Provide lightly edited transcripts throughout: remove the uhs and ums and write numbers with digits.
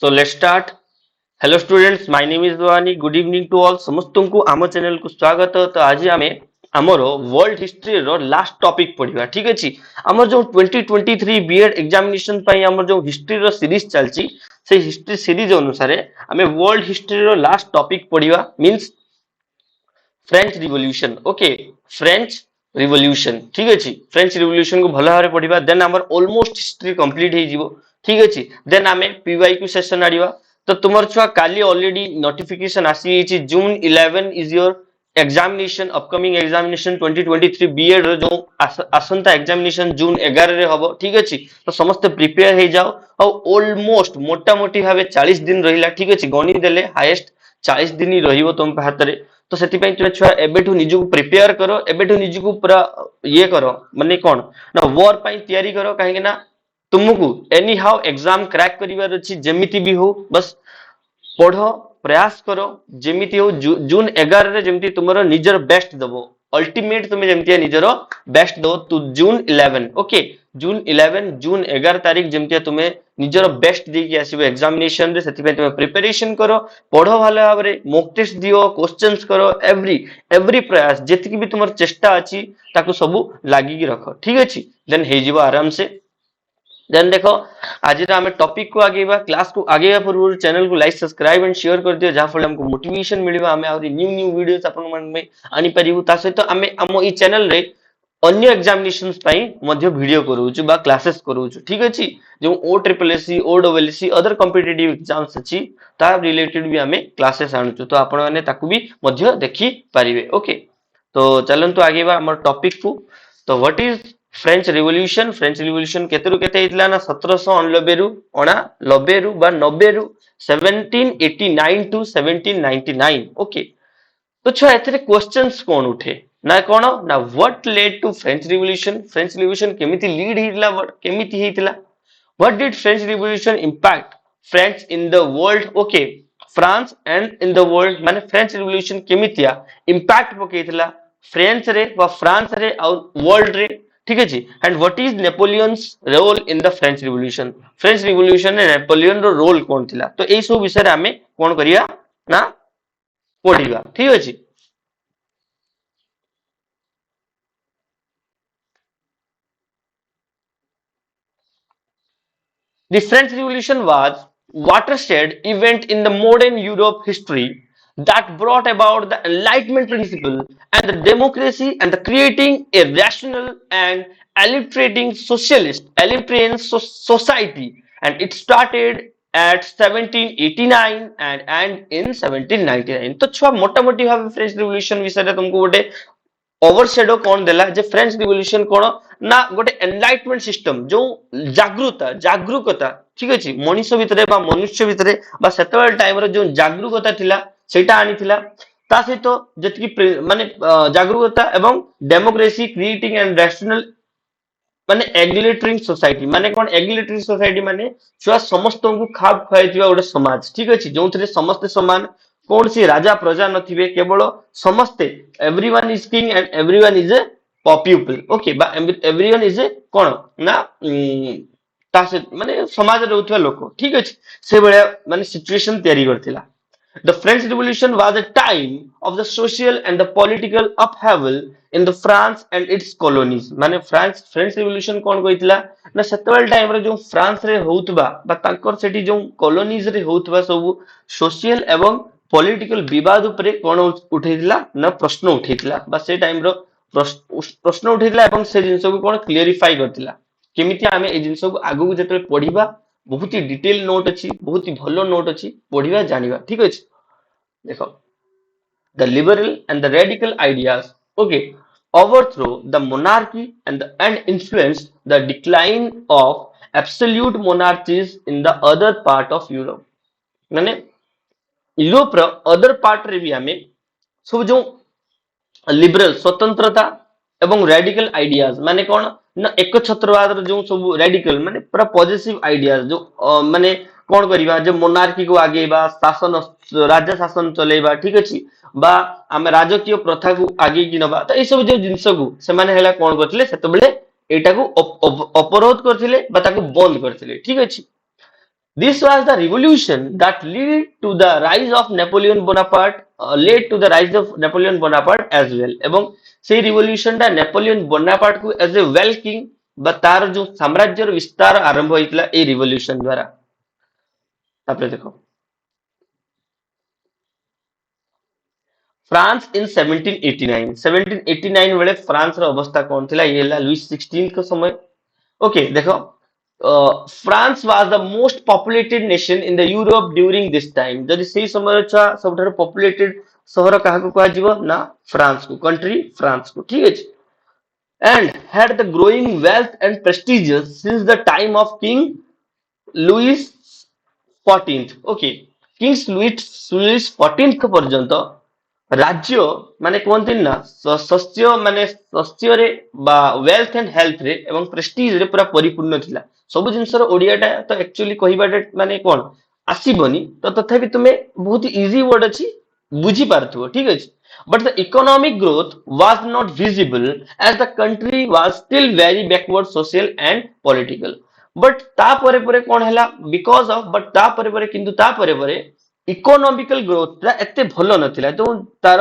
So let's start. Hello students, my name is Bhabani. Good evening to all. समस्तଙ୍କୁ ଆମ channel को स्वागत। तो आज आमे हमर वर्ल्ड हिस्ट्री रो लास्ट टॉपिक पढिबा। ठीक अछि। हमर जो 2023 बीएड एग्जामिनेशन पई हमर जो हिस्ट्री रो सीरीज चलची से हिस्ट्री सीरीज अनुसार हमें वर्ल्ड हिस्ट्री रो लास्ट टॉपिक पढिबा means French revolution. Okay, French revolution. ठीक अछि। फ्रेंच रिवॉल्यूशन को भलो भाबरे पढिबा, देन हमर ऑलमोस्ट हिस्ट्री कंप्लीट हे जिवो। ठीक अछि। देन हमें पीवाईक्यू सेशन आडिबा। तो तुमर छुआ काली ऑलरेडी नोटिफिकेशन आसी छि June 11 is your examination, upcoming examination 2023 B Ed रो जो आसंता एग्जामिनेशन जून 11 रे हबो। ठीक अछि। तो समस्त प्रिपेयर हे जाओ। और ऑलमोस्ट मोटा मोटी भाबे 40 दिन रहिला। ठीक अछि। गणी देले हाईएस्ट 40 दिन ही रहिबो तुम हाथ रे। तो सेति पई तुमे छुआ एबेठु निजु प्रिपेयर करो, एबेठु निजु पूरा ये करो, माने कोन ना वॉर पई तैयारी करो। काहे ना तुमको एनी हाउ एग्जाम क्रैक करिवार अछि, जेमिति भी हो बस पढ़, प्रयास करो। जेमिति हो जून 11 रे जेमिति तुमरो निजर बेस्ट दबो, अल्टीमेट तुमे जेमिति निजर बेस्ट दो टू जून 11। ओके, जून 11 जून 11 तारिख जेमिति तुमे निजर बेस्ट दे कि आसीबो एग्जामिनेशन रे। सेति पई तुमे प्रिपरेशन करो, पढ़ो भालो भाबरे, मॉक टेस्ट दियो, क्वेश्चंस करो, एवरी प्रयास जेतिकी भी तुमर चेष्टा अछि ताको सब लागि कि रखो। ठीक अछि। देन हे जिवो आराम से। देन देखो आज आम टॉपिक को आगेबा, क्लास को आगेबा पूर्व चैनल को लाइक सब्सक्राइब एंड शेयर कर दियो, जहाँ फल हमको मोटिवेशन मिलिबा, आमे आउरी न्यू न्यू वीडियोस आपन मन में आनी परिबु। ता सहित आमे हम ई चैनल रे अन्य एग्जामिनेशंस पई मध्य वीडियो करूछु बा क्लासेस करूछु। ठीक अछि। जो O triple S C, O double S C other competitive exams अछि ता रिलेटेड भी आमे क्लासेस आनुछु। तो आपण माने ताकू भी मध्य देखि पारिबे। ओके, तो चलंतु आगेबा हमर टॉपिक को। तो what is French revolution? French revolution केतेरु केते हितला ना 1789 रु 90 रु बा 90 रु 1789 टू 1799। ओके, तो छो एथरे क्वेश्चंस कोन उठे ना कोन ना what led to French revolution? French revolution केमिति लीड हितला, केमिति हितला? What did French revolution impact French in the world? Okay, France and in the world माने फ्रेंच रिवॉल्यूशन केमितिया इंपैक्ट पकेइतला फ्रेंच रे व फ्रांस रे और वर्ल्ड रे। ठीक है जी। And what is Napoleon's role in the French revolution? French revolution रे नेपोलियन रो रोल कोन थिला? तो एई सब विषय रे हमें कोन करिया ना पढिबा। ठीक अछि। The French Revolution was watershed event in the modern Europe history that brought about the Enlightenment principle and the democracy and the creating a rational and egalitarian society. And it started at 1789 and in 1799. तो छुआ मोटा मोटी भाव French revolution विषय तुमको गोटे overshadow कौन देला जे फ्रेंच रिवॉल्यूशन कौन ना गोटे एनलाइटमेंट सिस्टम जो जागरूकता। ठीक अछि। मनुष्य भितरे बा मनुष्य भितरे बा सेतवेल टाइम रो जो जागरूकता थिला सेटा आनिथिला। ता सहित जतिकी माने जागरूकता एवं डेमोक्रेसी क्रिएटिंग एंड रैशनल माने एग्लिटरिंग सोसाइटी माने कोन? एग्लिटरिंग सोसाइटी माने छुआ समस्त को खाप खुआइथिबा गोटे समाज। ठीक अछि। जोंथरे समस्त समान, कौन सी राजा प्रजा नथिबे, केवल समस्ते everyone is king and everyone is a people. Okay, बा एवरीवन इज ए कोन ना तासे माने समाज रे रहउथवा लोक। ठीक अछि। से बळे माने सिचुएशन तयारी करथिला। The French Revolution was a time of the social and the political upheaval in the France and its colonies. माने फ्रेंच रिवॉल्यूशन कौन कहितला ना सेतवेल टाइम रे जो फ्रांस रे होउतबा बा तांकर सेठी जो कॉलोनीज रे होउतबा सब सोशल एवं पॉलिटिकल विवाद उपरे कौन उठैतला ना प्रश्न उठैतला बा से टाइम रो प्रश्न उठैतला एवं से जिंस को कौन क्लियरिफाई करथिला। केमिति आमे ए जिंस को आगु जेते पढिबा बहुत ही डिटेल नोट अछि, बहुत ही भलो नोट अछि, पढिबा जानिबा। ठीक अछि। देखो the liberal and the radical ideas, okay, overthrow the monarchy and influenced the decline of absolute monarchies in the other part of Europe. माने यूरोप रो अदर पार्ट रे भी हमें सब जो लिबरल स्वतंत्रता एवं रेडिकल आइडियाज माने कौन ना एक छत्रवाद रो जो सब रेडिकल माने पूरा पॉजिटिव आइडियाज जो माने कौन करिबा जे मोनार्की को आगेबा, शासन राजा शासन चलेबा। ठीक अछि। बा आमे राजकीय प्रथा को आगे कि नबा। तो ए सब जो जिंस को से माने हेला कौन करथिले सेते बेले एटा को अपरोध करथिले बा ताको बंद करथिले। ठीक अछि। This was the revolution that led to the rise of Napoleon Bonaparte, led to the rise of Napoleon Bonaparte as well. এবং সেই রিভলিউশনটা নেপোলিয়ন ବୋନାପାର୍ଟ କୁ as a well king বা ତାର ଯୋଉ ସାମ୍ରାଜ୍ୟର ବିସ୍ତାର ଆରମ୍ଭ ହୋଇଥିଲା এই ରିଭଲ୍ୟୁସନ ଦ୍ୱାରା। ତାପରେ ଦେଖ फ्रांस इन 1789 1789 बेले फ्रांस रो अवस्था कौन थिला ये ହେଲା लुइस 16 को समय। ओके देखो France was the most populated nation in the Europe during this time. जदि सेही समय छ सबठार पॉपुलेटेड शहर काहा को कहा जीवो ना फ्रांस को, कंट्री फ्रांस को, ठीक अछि। And had the growing wealth and prestige since the time of King Louis 14th। Okay kings Louis 14th पर्यंत राज्य माने कहते ना शस्य माने शस्यरे बा वेल्थ एंड हेल्थ रे एवं प्रेस्टीज रे पूरा परिपूर्ण थिला। सब जिनसर ओडियाटा तो एक्चुअली कहिबाटा माने कोन आसीबनी तो तथापि तुमे बहुत इजी वर्ड अछि बुझी पारथुओ, ठीक अछि। But the economic growth was not visible as the country was still very backward social and political. But ता परे परे कोन हैला बिकॉज ऑफ बट ता परे परे किंतु ता परे परे इकोनॉमिकल ग्रोथ एते भलो नथिला। तो तार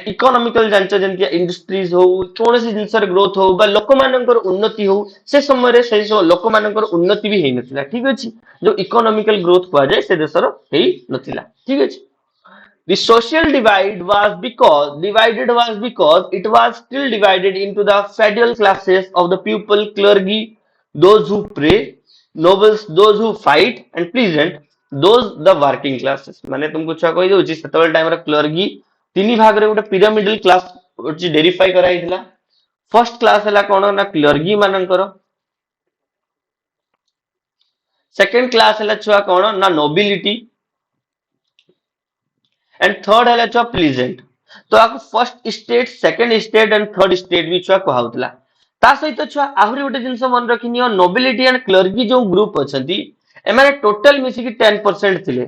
इकोनॉमिकल जांच जेंति इंडस्ट्रीज हो कौन सी जिनसर ग्रोथ हो बा लोक मानकर उन्नति हो से समय रे से लोक मानकर उन्नति भी हेई नथिला, ठीक अछि। जो इकोनॉमिकल ग्रोथ कुआ जाय से देशर हेई नथिला, ठीक अछि। The social divide was because it was still divided into the feudal classes of the people, clergy, those who pray, nobles, those who fight, and peasant, those the working classes। माने तुमको छुआ कहि दउची सेतबेल टाइम रे clergy तीन भाग रे गोटे pyramidal class डेरिफाई कराइथिला। First class हला कोन ना क्लर्गी मानकर, सेकंड क्लास हला छुआ कोन ना नोबिलिटी एंड थर्ड है छुआ प्लीजेंट। तो आपको first state second state and third state भी छुआ कहउतला। ता सहित छुआ आहुरी गोटे जिंस मन रखिनियो नोबिलिटी एंड क्लर्गी जो ग्रुप अछंती एमाने टोटल मिसी की 10% थिले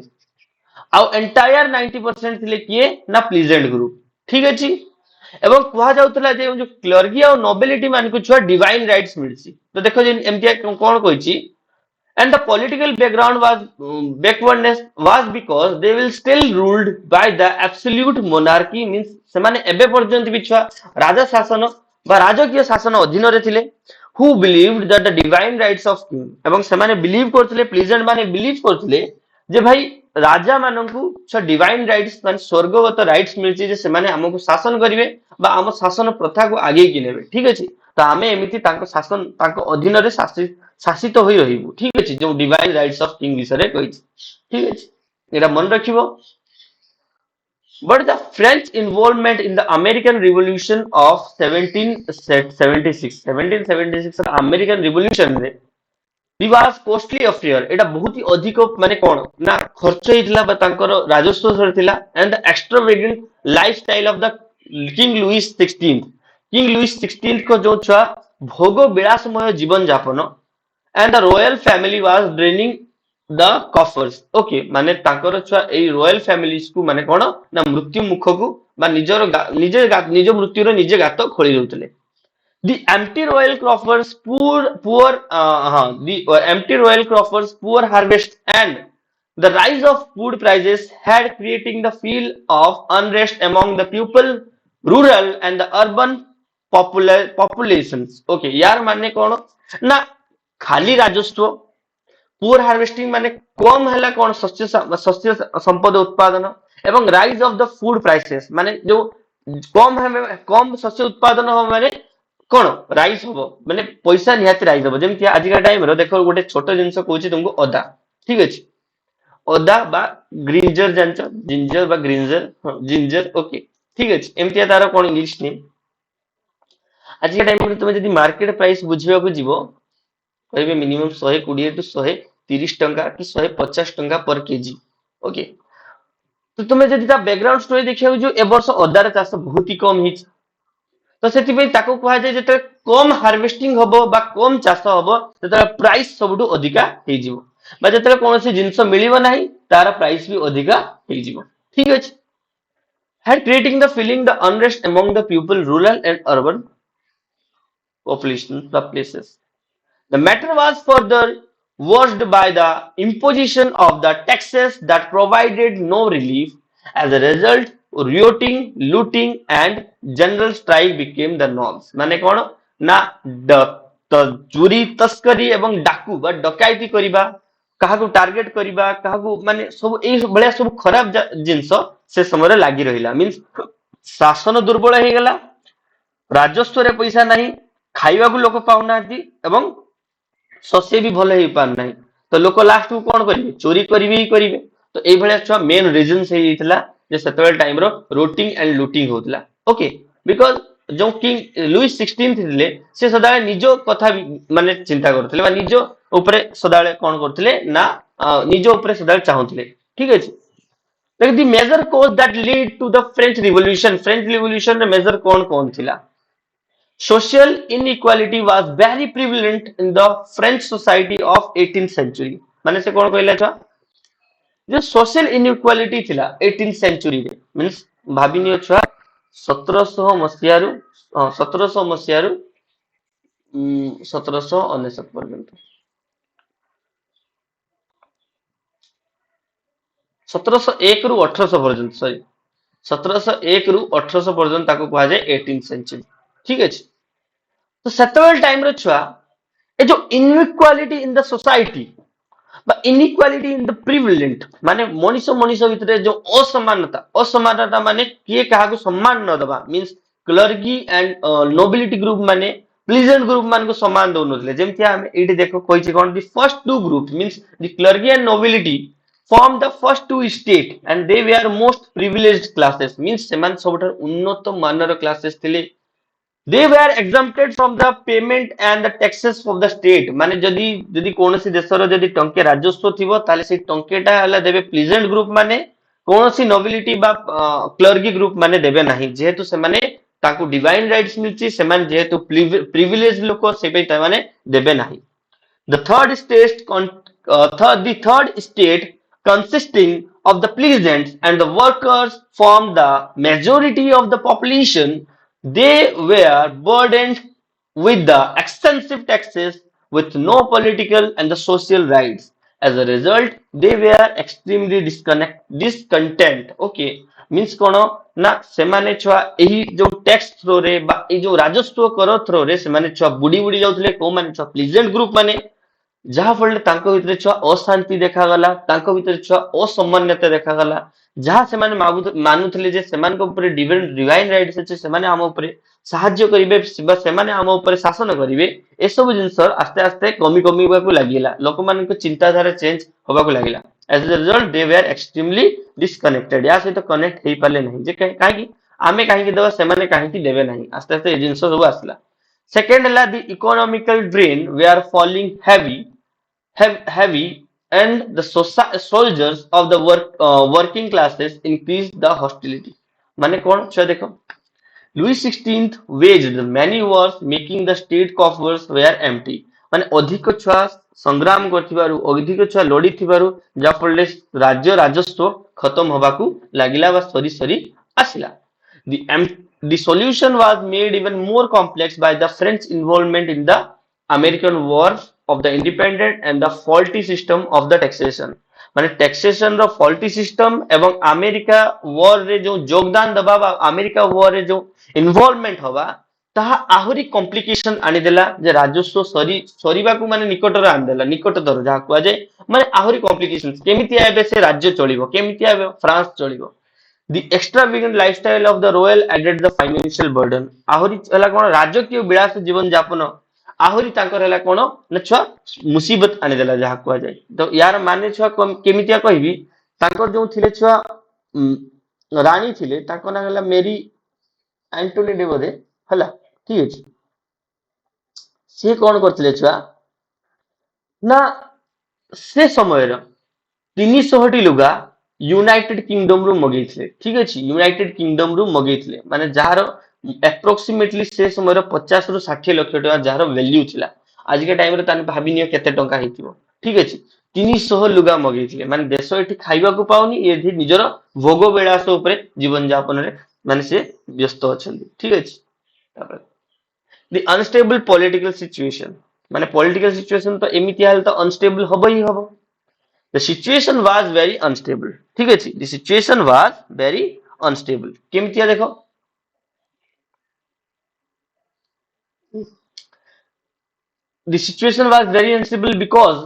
आउ एंटायर 90% थिले किए ना प्लीजेंट ग्रुप, ठीक अछि। एवं कहा जाउतला जे जो क्लर्गी और नोबिलिटी मान को छुआ डिवाइन राइट्स मिलसी। तो देखो जे एमतिया कोन कहिछि and the political background was backwardness was because they will still ruled by the absolute monarchy means ସେମାନେ ଏବେ ପର୍ଯ୍ୟନ୍ତ ବି ଛୁଆ ରାଜା ଶାସନ ବା ରାଜକୀୟ ଶାସନ ଅଧୀନରେ ଥିଲେ। who believed that the divine rights of king ଏବଂ ସେମାନେ ବିଲିଭ କରୁଥିଲେ ପ୍ଲିଜେଣ୍ଟ ମାନେ ବିଲିଭ କରୁଥିଲେ ଯେ ଭାଇ ରାଜା ମାନଙ୍କୁ ଡିଭାଇନ ରାଇଟ୍ସ ମାନେ ସ୍वर्ଗଗତ ରାଇଟ୍ସ ମିଳିଛି ଯେ ସେମାନେ ଆମକୁ ଶାସନ କରିବେ ବା ଆମ ଶାସନ ପ୍ରଥାକୁ ଆଗେଇକି ନେବେ, ଠିକ ଅଛି। ତ ଆମେ ଏମିତି ତାଙ୍କ ଶାସନ ତାଙ୍କ ଅଧୀନରେ ଶାସିତ ହୋଇ ରହିବୁ, ଠିକ ଅଛି। ଯୋଉ ଡିଭାଇନ ରାଇଟ୍ସ ଅଫ କିଙ୍ଗ ବିଷୟରେ କହିଛି, ଠିକ ଅଛି, ଏଟା ମନେ ରଖିବ। But the French involvement in the American Revolution of 1776 American Revolution रे was costly affair। एटा बहुत ही अधिक माने कोन ना खर्च हेतिला बा तांकर राजस्व सरथिला and the extravagant lifestyle of the king Louis 16th। King Louis 16th को जो छुआ भोग विलासमय जीवन यापन and the royal family was draining the coffers. Okay माने तांकर छुआ ए रॉयल फैमिलीज को माने कोन ना मृत्यु मुख को बा निज मृत्यु रो निजे गात खोली दउतले। The empty royal coffers, the empty royal coffers, poor harvest, and the rise of food prices had creating the feel of unrest among the people, rural and the urban populations। Okay, यार माने कौन ना खाली राजस्व poor harvesting माने कम हैला कौन शस्य संपद उत्पादन एवं rise of the food prices माने जो कम शस्य उत्पादन हो माने कौन राइज हो माने पैसा निहाती राइज हो। जेमति आज का टाइम रो देखो गोटे छोट जिंस कहूची तुमको अदा, ठीक अछि। अदा बा ग्रिंजर जानछ जिंजर बा ग्रिंजर जिंजर, ओके ठीक अछि। एमति तार कोन इंग्लिश नेम आज का टाइम रे तुम जदी मार्केट प्राइस बुझिबा को जीवो कहबे मिनिमम 120 टू 130 टंका कि 150 टंका पर केजी। ओके तो तुम्हें जदी ता बैकग्राउंड स्टोरी देखियो जो ए वर्ष अदार चाष बहुत ही कम हिच तो सेति पई ताको कहा जाय जेते कम हार्वेस्टिंग होबो बा कम चाष होबो तेता प्राइस सबडू अधिका हे जिवो बा जेते कोनोसी जिंस मिलिबो नाही तार प्राइस भी अधिका हे जिवो, ठीक अछि। had creating the feeling the unrest among the people rural and urban population the places। The matter was further worst by the imposition of the taxes that provided no relief. As a result, rioting, looting and general strike became the norms. माने कौन ना चोरी तस्करी एवं डाकू बा डकायती करिबा काहाकू target करिबा काहाकू माने सब ए भलिया सब खराब जिंस से समय लागि रहिला मींस शासन दुर्बल हे गेला राजस्व रे पैसा नहीं खाइबा को लोक पाउनाती एवं शस्य भी भल हो पार ना तो लोक लास्ट को कौन करेंगे चोरी करेंगे ही करेंगे तो ये छुआ मेन रिजन से से टाइम रो रोटिंग एंड लुटिंग होता ओके बिकॉज जो किंग लुईस 16 थे से सदा निज कथा माने चिंता करते निज ऊपर सदा कौन करते ना निज ऊपर सदा चाहूले ठीक है like the major cause that lead to the French Revolution major कौन कौन थिला social inequality was very prevalent in the French society of 18th century माने से कौन कहला था जो social inequality थिला 18th century रे मींस भाबिनियो छुआ 1700 मसियारु 1700 मसियारु 1799 पर्यंत 1701 रु 1800 पर्यंत सॉरी 1701 रु 1800 पर्यंत ताको कहा जाए 18th century ठीक है तो सेतवेल टाइम रे छुआ ए जो इनइक्वालिटी इन द सोसाइटी बा इनइक्वालिटी इन द प्रिविलेंट माने मनीषो मनीषो भितरे जो असमानता माने किए काहा को सम्मान न दबा means clergy and nobility group माने प्लीजेंट ग्रुप मान को सम्मान दो नथले जेमति हम एटी देखो कोइ छै कोन the first two group means the clergy and nobility form the first two state and they were most privileged classes means सेमान सबटर उन्नत मानर क्लासेस थिले they were exempted from the payment and the taxes of the state माने जदी जदी कोनोसी देशर जदी टंके राजस्व थिबो ताले से टंकेटा हला देबे प्लीजेंट ग्रुप माने कोनोसी नोबिलिटी बा क्लर्गी ग्रुप माने देबे नाही जेहेतु से माने ताकू डिवाइन राइट्स मिलची से माने जेहेतु प्रिविलेज लोक से पे माने देबे नाही the third state consisting of the peasants and the workers formed the majority of the population. They were burdened with the extensive taxes with no political and the social rights. As a result, they were extremely discontent. Okay, means kono ना सेमाने छुआ एही जो tax throw रे बा ए जो राजस्व कर throw रे सेमाने छुआ बुडी बुडी जाउथले को माने छुआ प्लीजेंट ग्रुप माने जहा फल तांको भितरे छुआ अशांति देखा गला तांको भितरे छुआ असमानता देखा गला जहा से माने मानुथले जे सेमान को ऊपर डिवाइन राइट्स अछि सेमाने हम ऊपर साहाय्य करिवे बा सेमाने हम ऊपर शासन करिवे ए सब जिंस आस्ते आस्ते कमी कमी को लागिला लोक मान को चिंताधारा चेंज होबा को लागिला as a result they were extremely disconnected या सहित कनेक्ट हेई पाले नहीं जे काहे आमे काहे देबा सेमाने काहे देबे नहीं आस्ते आस्ते ए जिंस सब आसला सेकंड ला the economical drain we are falling heavy and the soldiers of the working classes increased the hostility माने कौन अच्छा देखो Louis 16th waged many wars making the state coffers were empty माने अधिक छुआ संग्राम करथिबारु अधिक छुआ लड़ी थिबारु जा फले राज्य राजस्व खत्म होबाकू लागिला बा सरी सरी आसिला the solution was made even more complex by the French involvement in the American War of the independent and the faulty system of the taxation माने टैक्सेशन रो फॉल्टी सिस्टम एवं अमेरिका वॉर रे जो योगदान दबा बा अमेरिका वॉर रे जो involvement होबा ताहा आहुरी कॉम्प्लिकेशन आनी देला जे राजस्व सरीबा को माने निकटर आन देला निकटतर जहा को जे माने आहुरी कॉम्प्लिकेशंस केमिति आबे से राज्य चलिबो केमिति आबे France चलिबो The extravagant lifestyle of the royal added the financial burden आहुरी हला कोन राजकीय विलास जीवन यापन आहुरी तांकर हला कोन न छुआ मुसीबत आने देला जहा को जाय तो यार माने छुआ केमितिया कहबी तांकर जो थिले छुआ रानी थिले ताको ना हला मेरी एंटोनी डे बोधे हला ठीक अछि से कोन करथिले छुआ ना से समय रो 300 टी लुगा यूनाइटेड किंगडम रु मगेइथिले ठीक अछि यूनाइटेड किंगडम रु मगेइथिले माने जहार एप्रोक्सीमेटली से समय 50 रु 60 लाख टका जहार वैल्यू थिला आज के टाइम रे ताने भाबिनियो केते टका हेतिबो ठीक अछि 300 लुगा मगेइथिले माने देश एठी खाइबा को पाउनी एठी निजर भोग बेलास ऊपर जीवन यापन रे माने से व्यस्त अछंती ठीक अछि द अनस्टेबल पॉलिटिकल सिचुएशन माने पॉलिटिकल सिचुएशन तो एमितिया हेले तो अनस्टेबल हबो ही हबो. The situation was very unstable. ठीक है जी. The situation was very unstable. केमितिया देखो. The situation was very unstable because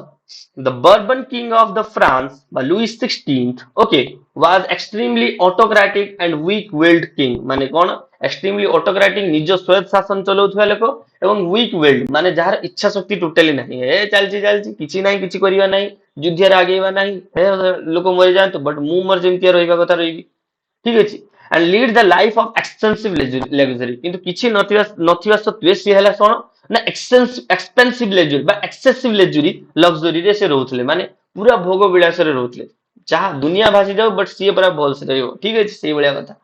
the Bourbon king of the France, by Louis XVI, okay, was extremely autocratic and weak-willed king. माने कौन? Extremely autocratic, निज स्वयं शासन चलाउथुवा लोक एवं weak-willed माने जहार इच्छा शक्ति टोटली नहीं. ए चालची चालची किछि नाही किछि करिवा नाही, युद्धरे आगेवा नाही. हे लोक मरि जांतो बट मु मर जेमतिया रहिबा कथा रहिबी. ठीक अछि. And lead the life of extensive luxury किंतु किछि नथिवा सत्वे सी हला कोन ना एक्सपेंसिव लेजुरी बा एक्सेसिव लेजुरी लग्जरी रे से रहउथले माने पूरा भोग विलास रे रहउथले जहा दुनिया भासी जाऊ बट सी पूरा भल से रहइबो ठीक अछि सेही बलिया कथा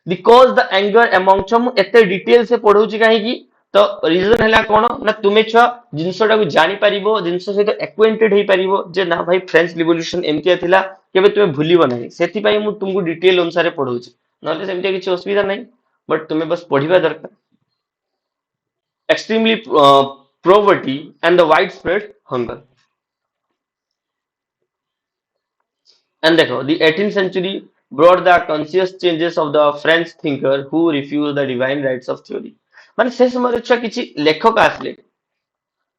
बिकॉज़ द एंगर अमंग छम एते डिटेल से पढौची काहे की तो रीजन हला कोन ना तुमे छ जिंसटा को जानि परिबो जिंस सहित एक्वेंटेड हेई परिबो जे ना भाई फ्रेंच रिवोल्यूशन एमतिया थिला केबे तुमे भूलिबो नाही सेति पई मु तुमको डिटेल अनुसार पढौची नले सेमतिया किछि असुविधा नाही बट तुमे बस पढिबा दरकार extremely poverty and the widespread hunger. And देखो, the 18th century brought the conscious changes of the French thinker who refused the divine rights of theory. ମାନେ ସେ ସମୟରେ ଛୁଆ କିଛି ଲେଖକ ଆସିଲେ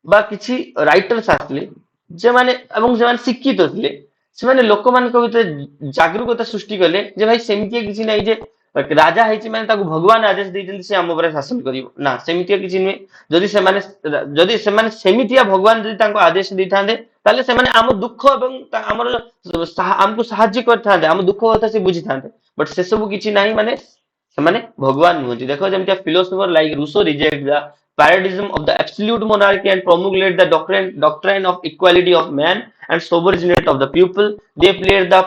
বা କିଛି ରାଇଟର୍ସ ଆସିଲେ ଯେମାନେ ଏବଂ ସେମାନେ ଶିକ୍ଷିତ ଥିଲେ ସେମାନେ ଲୋକମାନଙ୍କ ଭିତରେ ଜାଗରୁକତା ସୃଷ୍ଟି କଲେ ଯେ ଭାଇ ସେମିତି କିଛି ନାହିଁ ଯେ ରାଜା ହେଇଛି ମାନେ ତାକୁ ଭଗବାନ ଆଦେଶ ଦେଇଛନ୍ତି ସେ ଆମ ଉପରେ ଶାସନ କରିବ ନା ସେମିତିଆ କିଛି ନୁହେଁ ଯଦି ସେମାନେ ସେମିତିଆ ଭଗବାନ ଯଦି ତାଙ୍କୁ ଆଦେଶ ଦେଇଥାନ୍ତେ ତାହେଲେ ସେମାନେ ଆମ ଦୁଃଖ ଏବଂ ଆମର ଆମକୁ ସାହାଯ୍ୟ କରିଥାନ୍ତେ ଆମ ଦୁଃଖ କଥା ସେ ବୁଝିଥାନ୍ତେ ବଟ୍ ସେସବୁ କିଛି ନାହିଁ ମାନେ ସେମାନେ ଭଗବାନ ନୁହନ୍ତି ଦେଖ ଯେମିତିଆ philosopher like Rousseau reject the paradigm of the absolute monarchy and promulgate the doctrine of equality of man and sovereignty of the people. They played the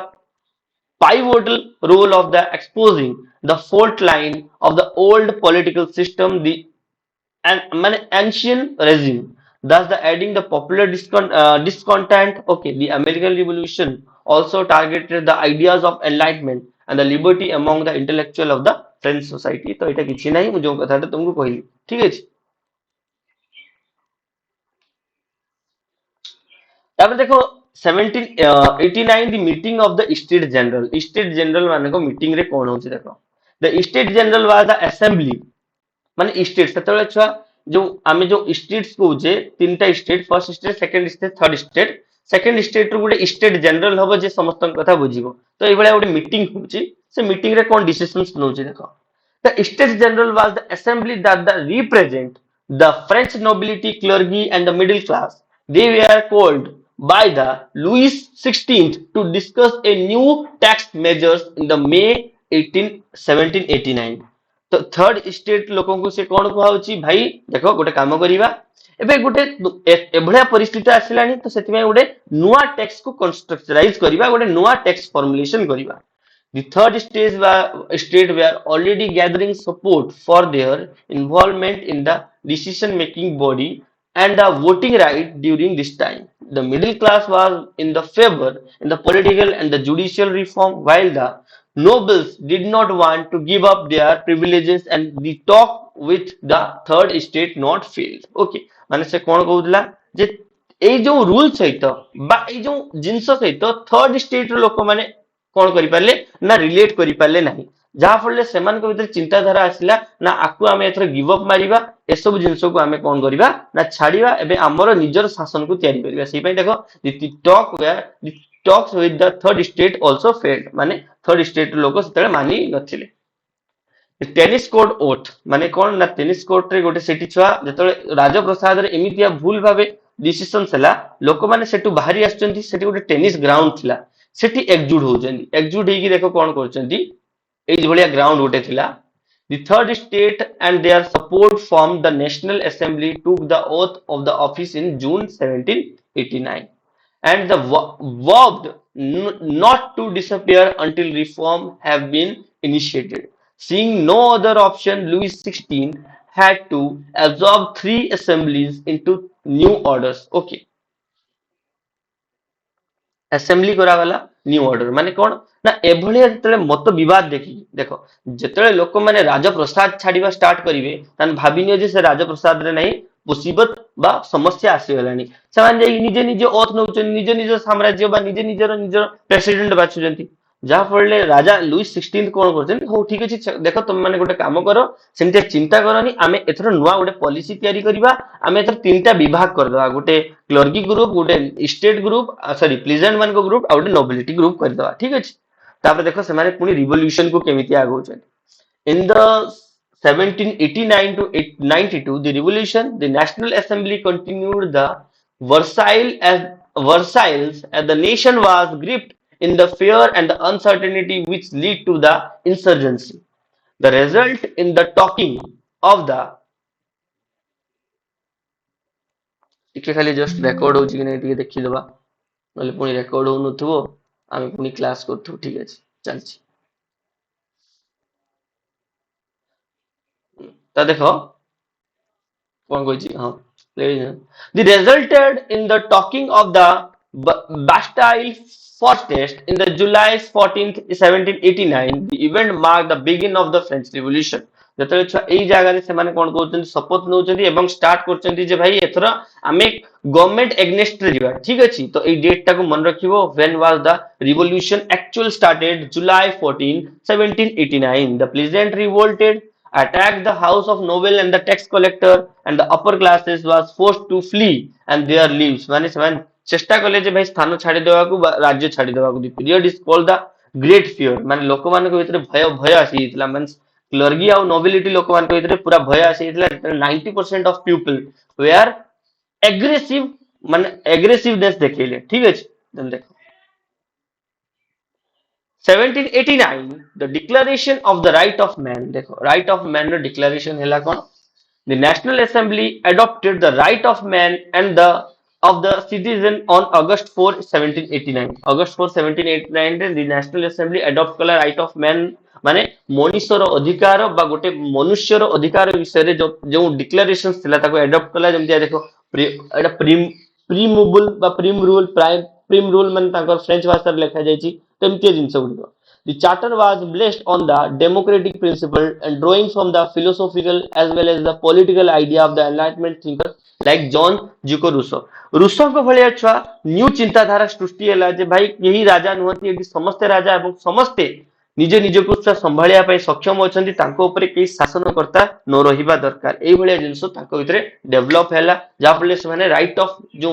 pivotal role of the exposing the fault line of the old political system, the ancient regime. Thus, the adding the popular discontent. Okay, the American Revolution also targeted the ideas of enlightenment and the liberty among the intellectual of the French society. तो इटा किसी नहीं मुझे कथा तुमको कहली ठीक है तापर देखो 1789 the meeting of the state general माने को मीटिंग रे कोन होची देखो the state general was the assembly माने स्टेट सेतले छुआ जो आमे जो स्टेट्स कहूचे तीनटा state first state second state third state second state रो गुटे स्टेट जनरल हबो जे समस्त कथा बुझिबो तो ए भलिया गुटे मीटिंग होची से मीटिंग रे कोन डिसीजंस नोची देखो the state general was the assembly that the represent the French nobility clergy and the middle class they were called by the Louis XVI to discuss a new tax measures in the May 1789 तो third state लोकों को से कौन कहउची भाई देखो गोटे काम करिवा एबे गोटे एभळिया परिस्थिति आसिलानी तो सेति गोटे नुवा टैक्स को कंस्ट्रक्चराइज करिवा गोटे नुवा टैक्स फॉर्मुलेशन करिवा The third state were already gathering support for their involvement in the decision-making body and the voting right during this time. The middle class was in the favor in the political and the judicial reform, while the nobles did not want to give up their privileges and the talk with the third state not failed. Okay, माने से कौन कहउतला जे ए जो rule सहित बा ए जो जिंस सहित third state रो लोक माने कौन करि पारले ना रिलेट करि पारले नाही जहा फले सेमान को भीतर चिंताधारा आसिला ना आकु आमे एथर गिव अप मारिबा ए सब जिंस को आमे कोन करिबा ना छाड़िबा एबे हमरो निजर शासन को तयारी करिबा सेहि पई देखो the talks with the third state also failed माने थर्ड स्टेट लोक सेतले मानि नथिले टेनिस कोड ओथ माने कोन ना टेनिस कोर्ट रे गोटे सेठी छुआ जतले राजप्रसाद रे एमितिया भूल भाबे डिसिजन हला लोक माने सेटु बाहरी आछचंती सेठी गोटे टेनिस ग्राउंड थिला सेठी एकजुट होचंती एकजुट हेकी देखो कोन करचंती एई भलिया ग्राउंड गोटे थिला the third state and their support from the National Assembly took the oath of the office in June 1789 and the vowed not to disappear until reform have been initiated. Seeing no other option, Louis XVI had to absorb three assemblies into new orders. Okay. Assembly करागला new order माने कोन ना एभलिया जतले मत विवाद देखि देखो जतले लोक माने राजप्रसाद छाड़ीबा स्टार्ट करिवे तन भाबिनियो जे से राजप्रसाद रे नहीं मुसीबत बा समस्या आसीगलानी से निजे निजे ओथ नौ निज निज साम्राज्य बा निजे निजर निजर प्रेसिडेंट बाछुचंती जहा फल राजा लुईस 16 कौन कर हो ठीक अच्छे देख तुम मैंने गोटे काम कर सेमती चिंता करनी आम एथर नुआ गोटे पॉलिसी तैयारी करबा आम एथर तीनटा विभाग करदे गोटे क्लर्की ग्रुप गोटे स्टेट ग्रुप सॉरी प्लीजेंट मान ग्रुप आ गोटे नोबिलिटी ग्रुप करदे ठीक अच्छे तापर देख से पुणी रिवोल्यूशन को केमिति आगौछन in the 1789 to 92 the revolution the national assembly continued the Versailles as the nation was gripped in the fear and the uncertainty which lead to the insurgency the result in the talking of the ଟିକେ ଖାଲି just record ହଉଛି କି ନାଇଁ ଟିକେ ଦେଖିଦବା ନହେଲେ ପୁଣି record ହଉନଥିବ ଆମେ ପୁଣି କ୍ଲାସ କରୁଥିବୁ ଠିକ ଅଛି ଚାଲିଛି ତା ଦେଖ कौन कोई चीज हाँ the resulted in the talking of the Bastille protest in the July 14th 1789 the event marked the beginning of the French Revolution ଯେତେବେଳେ ଛୁଆ ଏଇ ଜାଗାରେ ସେମାନେ କଣ କରୁଛନ୍ତି ଶପଥ ନେଉଛନ୍ତି ଏବଂ ଷ୍ଟାର୍ଟ କରୁଛନ୍ତି ଯେ ଭାଇ ଏଥର ଆମେ ଗଭର୍ଣ୍ଣମେଣ୍ଟ ଏଗନେଷ୍ଟ ରେ ଯିବା ଠିକ ଅଛି ତ ଏଇ ଡେଟ୍ ଟାକୁ ମନେ ରଖିବ when was the revolution actual started July 14 1789 the peasant revolted attacked the house of noble and the tax collector and the upper classes was forced to flee and their lives माने ସେମାନେ चेष्टा कले जे भाई स्थान छाड़ी देवाकू राज्य छाड़ी देवाकू the period is called the great fear माने लोक मानक भितर भय भय आसी हितला मींस क्लर्गी आ नोबिलिटी लोक मानक भितर पूरा भय आसी हितला 90% ऑफ पीपल वेयर एग्रेसिव माने एग्रेसिवनेस देखेले ठीक अछि देन देखो 1789 the declaration of the right of man देखो right of man row declaration हैला कोन the National Assembly adopted the right of man and the of the citizen on August 4 1789 August 4 1789 रे the National Assembly adopt कला right of man माने मनुष्यर अधिकार बा गोटे मनुष्यर अधिकार विषय रे जो जो डिक्लेरेशन थिला ताको अडॉप्ट कला जेमति देखो एटा प्रीमूबल बा प्रीम रूल प्रीम रूल माने ताकर फ्रेंच भाषा रे लिखा जायछि तेमति जिंस गुडिको The charter was based on the democratic principle and drawing from the philosophical as well as the political idea of the Enlightenment thinkers like John Jacob Rousseau. Rousseau को भलिया छुआ new चिंताधारा सृष्टि हैला जे भाई यही राजा नुहति एटी समस्त राजा एवं समस्ते निज निजको संभालिया पई सक्षम अछंती तांको ऊपर के शासनकर्ता न रहिबा दरकार एई भलिया जिंसो तांको भितरे डेवलप हैला जा फले से माने राइट ऑफ जो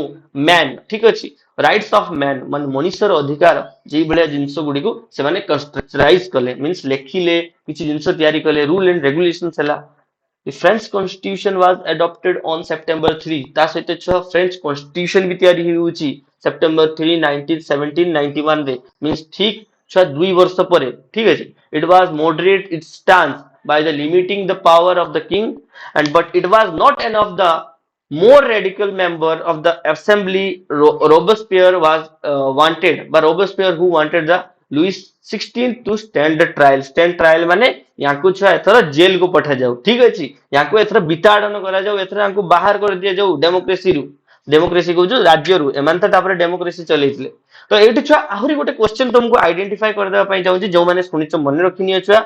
मैन ठीक अछि राइट्स ऑफ मैन मान मनुष्यर अधिकार जे भलिया जिंसो गुडी को से माने कंस्ट्रक्चराइज कले मींस लेखिले किछि जिंसो तयारी कले रूल एंड रेगुलेशंस हैला The French Constitution was adopted on September 3 ता सहित छ फ्रेंच कॉन्स्टिट्यूशन भी तयारी होउची September 3 1791 रे मींस ठीक छ 2 वर्ष परे ठीक अछि it was moderate its stance by the limiting the power of the king and but it was not enough the more radical member of the assembly Robespierre was wanted but Robespierre who wanted the Louis 16 to stand trial माने याकू छुआ एथर jail को पठा जाऊ ठीक अछि याकू एथर बिताड़न करा जाऊ एथर याकू बाहर कर दिया जाऊ डेमोक्रेसी को जो राज्य रु एमान त तापर डेमोक्रेसी चलेइतले तो एठी छुआ आहुरी गोटे क्वेश्चन तुमको आइडेंटिफाई कर देबा पई चाहू जो माने सुनिछ मन रखिनियो छुआ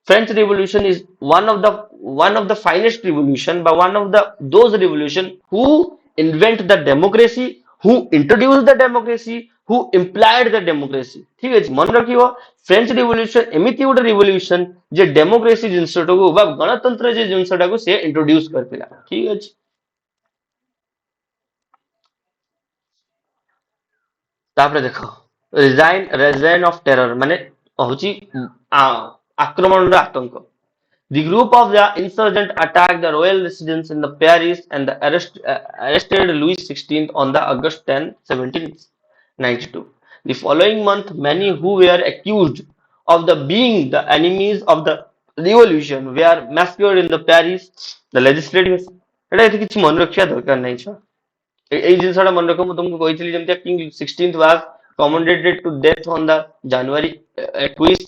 French Revolution is one of the finest revolution, but one of the those revolution who invent the democracy, who introduced the democracy, who implied the democracy. ठीक है मन रखियो फ्रेंच रिवोल्यूशन एमिति गोटे रिवोल्यूशन जे डेमोक्रेसी जिनसटा को बा गणतंत्र जे जिनसटा को से इंट्रोड्यूस करथिला ठीक अछि तापर देखो रिजाइन ऑफ टेरर माने होची आक्रमण आतंक The group of the insurgent attacked the royal residence in the Paris and the arrested Louis XVI on the August 10, 1792. The following month, many who were accused of the being the enemies of the revolution were massacred in the Paris. The legislative एटा एथि किछि मन रखिया दरकार नै छ ए जिनसटा मन रखो म तुमको कहितली जेमति king 16th was commended to death on the January 21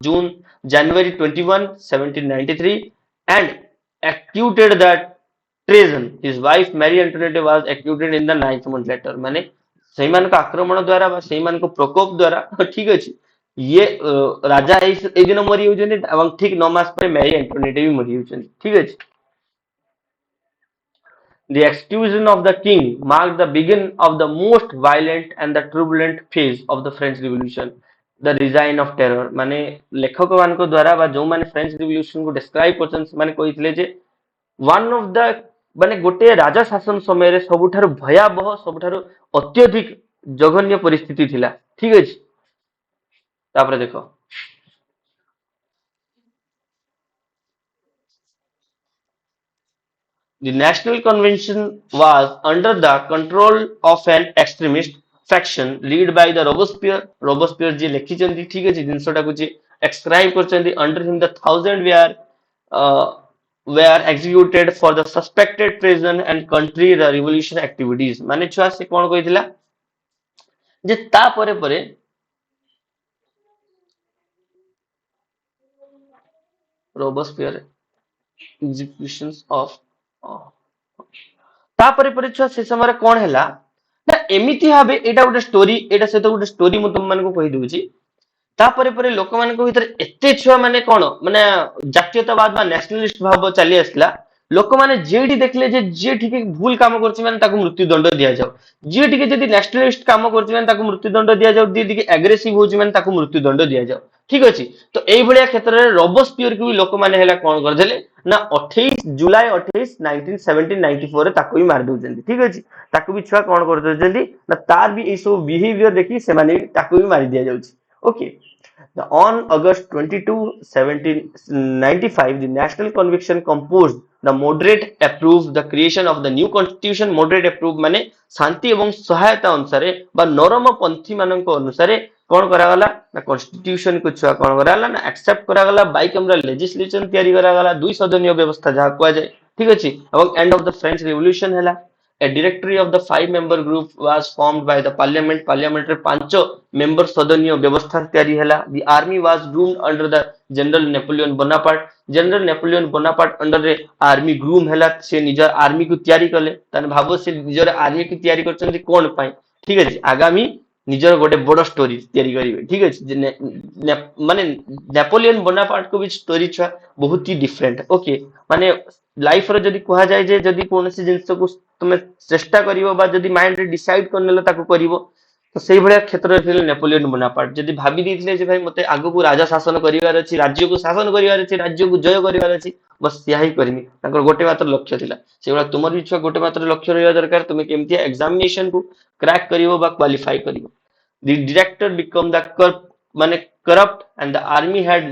June January 21 1793 and acquitted that treason his wife Mary Antoinette was acquitted in the 9th month later माने सही मान को आक्रमण द्वारा बा सही मान को प्रकोप द्वारा ठीक अछि ये राजा ए दिन मरि होजने एवं ठीक 9 मास पर मैरी एंटोनेट भी मरि होजने ठीक अछि The execution of the king marked the beginning of the most violent and the turbulent phase of the French Revolution. The reign of terror माने लेखक मान द्वारा जो माने फ्रेंच रिवोल्यूशन को डिस्क्राइब करछन माने कहितले जे वन ऑफ द माने गोटे राजा शासन समय रे सबुठारु भयावह सबुठारु अत्यधिक जघन्य परिस्थिति थिला ठीक अछि तापर देखो the National Convention was under the control of an extremist faction led by the Robespierre. Robespierre जी लिखिचंदी ठीक है जिनसोटा को जी एक्सक्राइब करचंदी under him the thousand uh, were executed for the suspected treason and country revolution activities. माने छुआ से कौन कहिथिला जे ता परे Robespierre executions of तापर पर छुआ से समय कौन हैला ना एमिति भाबे एटा गोटे स्टोरी एटा सहित गोटे स्टोरी मु तुम मानको कहि दउची तापर पर लोक मानक भितर एते छुआ माने कोन माने जातीयतावाद बा नेशनलिस्ट भाव चली आसला लोक माने जेडी देखले जे जे ठीक भूल काम करछि माने ताको मृत्यु दंड दिया जाऊ जे ठीक जदी नेशनलिस्ट काम करछि माने ताको मृत्यु दंड दिया जाऊ जे ठीक एग्रेसिव होछि माने ताको मृत्यु दंड दिया जाऊ ठीक अछि तो एई भलिया क्षेत्र रे रोबस्पियर को भी लोक माने हैला कोन कर देले ना 28 जुलाई 28 1917-94 रे ताको भी मार दउजंदी ठीक अछि ताको भी छुआ कोन कर दउजंदी ना तार भी ए सब बिहेवियर देखि से माने ताको भी मार दिया जाउछि okay On August 22, 1795, the National Convention composed the moderate approved the creation of the new constitution. Moderate approved माने शांति एवं सहायता अनुसारे बा नरम पंथी मानक अनुसारे कौन करागला ना कॉन्स्टिट्यूशन को छुआ कौन करागला ना एक्सेप्ट करागला बाइकैमरल लेजिस्लेशन तैयारी करागला दुई सदनीय व्यवस्था जहा कुआ जाय ठीक अछि एवं end of the French revolution हैला A directory of the five-member group was formed by the parliament. Parliament रे पांचो member सदनीय व्यवस्था तैयारी हैला. The army was groomed under the General Napoleon Bonaparte. General Napoleon Bonaparte under रे army groom हैला से निजर army को तैयारी कले. तने भाबो से निजर army की तैयारी करछन कोन पाई. ठीक अछि आगामी निजर गोटे बड़ स्टोरी तैयारी करिवे ठीक अछि माने नेपोलियन बोनापार्ट को भी स्टोरी छा बहुत ही डिफरेंट ओके माने लाइफ रे जदी कहा जाय जे जदी कोनसी जिंस को तुमे चेष्टा करिवो बा जदी माइंड रे डिसाइड करनेला ताको करिवो तो सेही भलिया क्षेत्र रे थिले नेपोलियन बोनापार्ट जदी भाबी दिथिले जे भाई मते आगो को राजा शासन करिवार अछि राज्य को शासन करिवार अछि राज्य को जय करिवार अछि बस यही करमी ताकर गोटे मात्र लक्ष्य थिला सेबला तुमर भी छुआ गोटे मात्र लक्ष्य रहया दरकार तुमे केमती एग्जामिनेशन को क्रैक करिवो बा qualify करिवो the director became the corrupt and the army had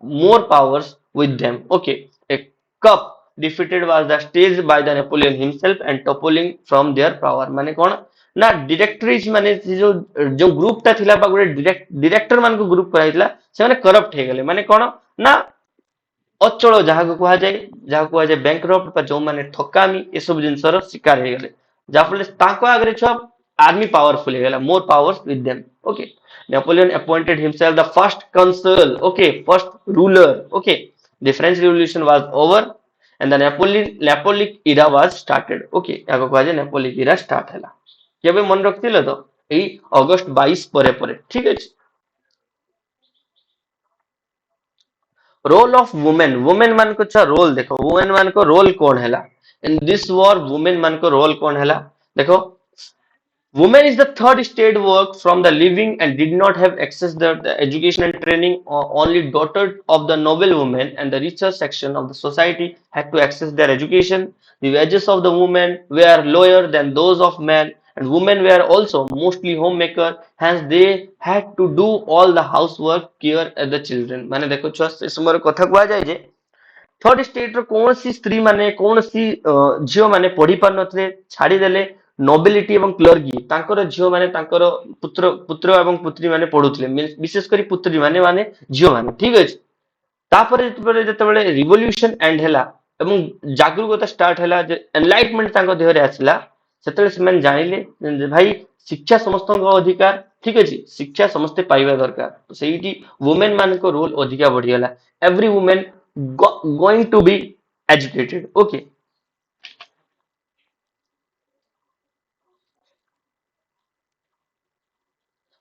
more powers with them okay a cup defeated was the staged by the Napoleon himself and toppling from their power माने कौन ना directories माने जो जो group ता थिला बा गोटे डायरेक्टर मान को ग्रुप कराइतला से माने करप्ट हे गेले माने कौन ना अचल जहाँ को कहा जाए बैंकरप्ट बा जो माने ठकामी ए सब जिनसर शिकार हे गेले जाफले ताको आगरे छ army powerful है more powers with them okay Napoleon appointed himself the first consul okay first ruler okay the French revolution was over and the Napoleonic era was started okay याको कहा जाए Napoleonic era start हैला केबे मन रखतिले तो एई अगस्त 22 परे परे ठीक है रोल ऑफ वुमेन वुमेन मान को अच्छा रोल देखो वुमेन मान को रोल कौन हैला इन दिस वॉर वुमेन मान को रोल कौन हैला देखो women is the third state work from the living and did not have access to the education and training only daughters of the noble women and the richer section of the society had to access their education the wages of the women were lower than those of men and women were also mostly homemaker hence they had to do all the housework care of the children माने देखो छुआ इस समय कथा कुआ जाय जे third state रो कौन सी स्त्री माने कौन सी झियो माने पढ़ी पार नथले छाड़ी देले नोबिलिटी एवं क्लर्की तांकर झियो माने तांकर पुत्र पुत्र एवं पुत्री माने पढुथले विशेष करी पुत्री माने माने झियो माने ठीक अछि तापर जतबेले रिवोल्यूशन एंड हैला एवं जागरूकता स्टार्ट हैला जे एनलाइटमेंट तांको देह रे आसिला सेतले से मन जानिले भाई शिक्षा समस्त अधिकार ठीक अछि शिक्षा समस्त पाइबा दरकार तो सेही वुमेन मान को रोल अधिका बढ़ी गला every women going to be educated okay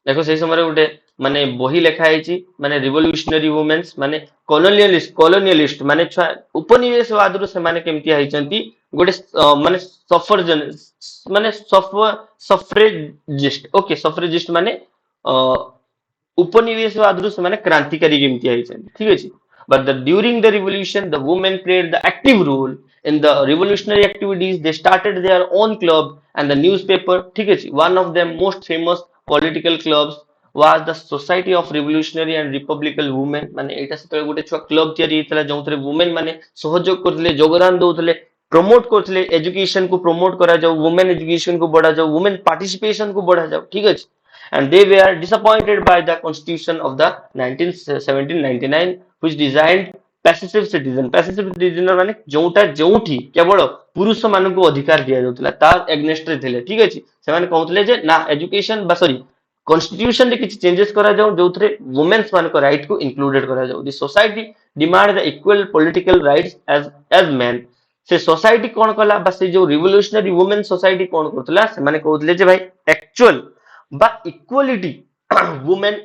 देखो सही समय गोटे माने बही लेखा है माने रिवोल्यूशनरी वुमेन्स माने कॉलोनियलिस्ट माने छुआ उपनिवेशवाद से माने केमती गोटे माने सफरजन माने सफरेजिस्ट ओके सफरेजिस्ट माने उपनिवेशवाद से क्रांतिकारी केमती आइछन ठीक अछि but during the revolution the women played the active role in the revolutionary activities they started their own club and the newspaper ठीक अछि one of them most famous political clubs was the society of revolutionary and republican women माने एटा से गोटे छुआ club तयारी हेतला जोंथरे women माने सहयोग करथले योगदान दउथले प्रमोट करथले एजुकेशन को प्रमोट करा जाऊ वुमेन एजुकेशन को बढ़ा जाऊ वुमेन पार्टिसिपेशन को बढ़ा जाऊ ठीक अछि and they were disappointed by the constitution of the 1799 which designed passive citizen माने जोटा जोठी केवल पुरुष मानक अधिकार दिया जाउतला तार एग्नेस्ट रे थिले ठीक अछि से माने कहउतले जे ना एजुकेशन बा सॉरी कॉन्स्टिट्यूशन रे किछ चेंजेस करा जाऊ जोथरे वुमेन्स मान को राइट को इंक्लूडेड करा जाऊ the society demand the equal political rights as men से सोसाइटी कोन कला बा से जो रिवोल्यूशनरी वुमेन सोसाइटी कोन करतला से माने कहउतले जे भाई एक्चुअल बा इक्वालिटी वुमेन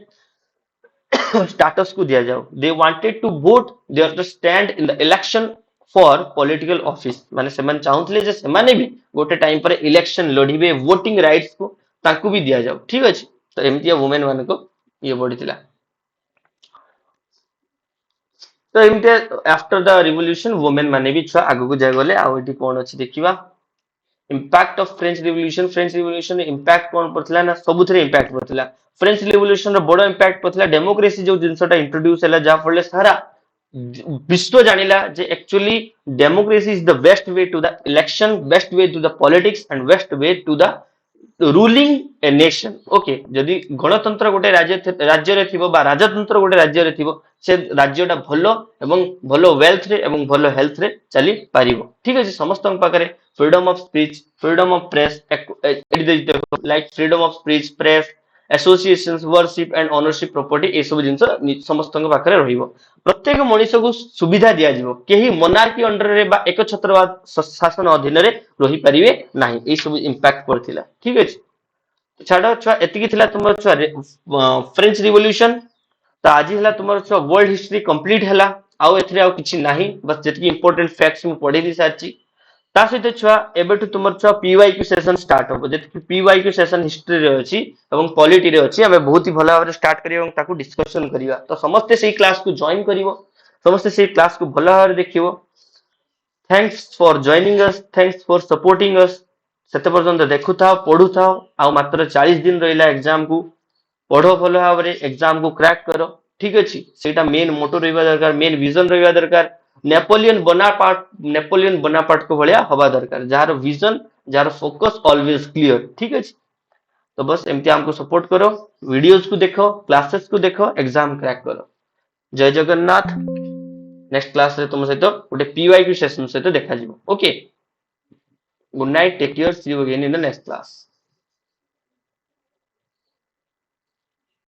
स्टेटस को दिया जाओ they wanted to vote they are to stand in the election for political office माने सेमन चाहूतले जे सेमाने भी गोटे टाइम पर इलेक्शन लड़िबे वोटिंग राइट्स को ताकू भी दिया जाओ ठीक अछि तो एमतिया वुमेन मान को ये बढ़िथिला तो एमतिया आफ्टर द रिवोल्यूशन वुमेन माने भी छुआ आगु को जाय गले आ एठी कोन अछि देखिबा impact of French revolution impact कौन पड़ता ना सबुथरे इम्पैक्ट पड़ता फ्रेंच रिवोल्यूशन बड़ इम्पैक्ट पड़ता डेमोक्रेसी जो जिनसटा इंट्रोड्यूस है जहाँ फल सारा विश्व जानिला जे actually democracy is the best way to the election best way to the politics and best way to the ruling a nation okay जदि गणतंत्र गोटे राज्य रे थिबो बा राजतंत्र गोटे राज्य रे थिबो से राज्यटा भलो एवं भलो वेल्थ रे एवं भलो हेल्थ रे चली पारिबो ठीक अछि समस्त पाखरे freedom of speech freedom of press like freedom of speech press associations worship and ownership property ए सब जिंस समस्त पाखरे रहिबो प्रत्येक मनुष्य को सुविधा दिया जिवो केही मोनार्की अंडर रे बा एक छत्रवाद शासन अधीन रे रही परिवे नाही ए सब इंपैक्ट करथिला ठीक अछि छाड़ छुआ एतिकी थिला तुमर छुआ फ्रेंच रिवोल्यूशन तो आज हला तुमर छुआ वर्ल्ड हिस्ट्री कंप्लीट हला आउ एथरे आउ किछि नाही बस जेतिकी इंपोर्टेंट फैक्ट्स मु पढी दी साची ता सहित छुआ एबेठु तुमर छुआ पीवाईक्यू सेशन स्टार्ट हो जेतिकी पीवाईक्यू सेशन हिस्ट्री रे अछि एवं पॉलिटी रे अछि हमें बहुत ही भला भाबरे स्टार्ट करियो एवं ताकू डिस्कशन करिवा तो समस्त सेही क्लास को जॉइन करिवो समस्त सेही क्लास को भला भाबरे देखिवो thanks for joining us thanks for supporting us सेते पर्यंत देखु थाओ पढु थाओ आ मात्र 40 दिन रहिला एग्जाम को पढ़ो भलो भाबरे एग्जाम को क्रैक करो ठीक अछि सेटा मेन मोटो रहबा दरकार मेन विजन रहबा दरकार नेपोलियन बोनापार्ट को भलिया हवा दरकार jar vision jar focus always clear ठीक अछि तो बस एमती हमको सपोर्ट करो वीडियोस को देखो क्लासेस को देखो एग्जाम क्रैक करो जय जगन्नाथ नेक्स्ट क्लास रे तुम सहित गोटे पीवाईक्यू सेशन सहित देखा जिवो okay good night take care see you again in the next class